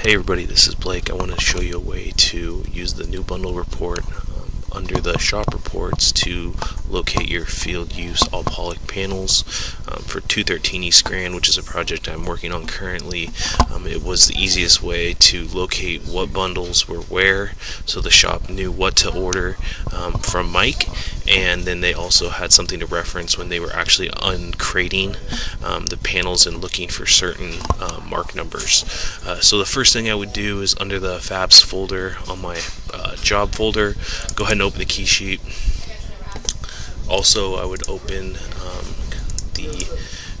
Hey everybody, this is Blake. I want to show you a way to use the new bundle report under the shop reports to locate your field use all poly panels for 213 East Grand, which is a project I'm working on currently. It was the easiest way to locate what bundles were where, so the shop knew what to order from Mike, and then they also had something to reference when they were actually uncrating the panels and looking for certain mark numbers. So the first thing I would do is under the Fabs folder on my job folder, go ahead and open the key sheet. Also, I would open the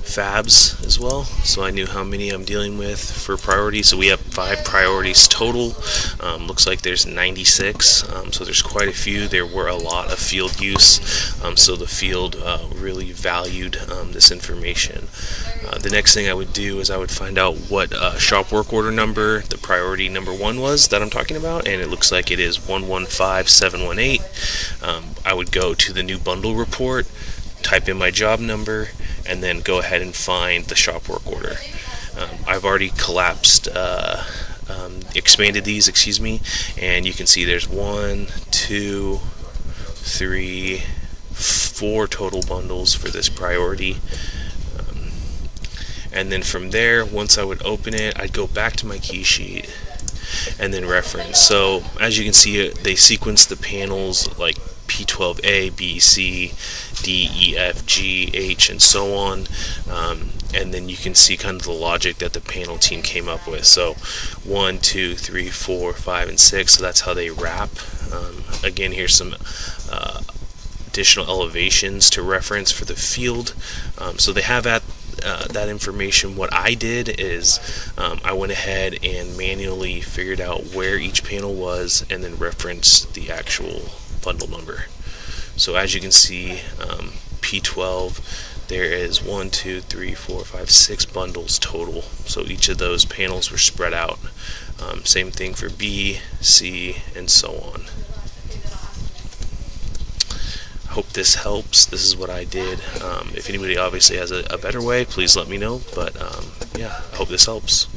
Fabs as well, so I knew how many I'm dealing with for priority. So we have 5 priorities total. Looks like there's 96, so there's quite a few. There were a lot of field use, so the field really valued this information. The next thing I would do is I would find out what shop work order number the priority number 1 was that I'm talking about, and it looks like it is 115718. I would go to the new bundle report, type in my job number, and then go ahead and find the shop work order. I've already expanded these, and you can see there's 1, 2, 3, 4 total bundles for this priority. And then from there, once I would open it, I'd go back to my key sheet and then reference. So as you can see, they sequence the panels like P12A, B, C, D, E, F, G, H, and so on. And then you can see kind of the logic that the panel team came up with. So 1, 2, 3, 4, 5, and 6. So that's how they wrap. Again, here's some additional elevations to reference for the field. So they have that information. What I did is I went ahead and manually figured out where each panel was and then referenced the actual bundle number. So as you can see, P12, there is 1, 2, 3, 4, 5, 6 bundles total. So each of those panels were spread out. Same thing for B, C, and so on. Hope this helps. This is what I did. If anybody obviously has a better way, please let me know. But yeah, I hope this helps.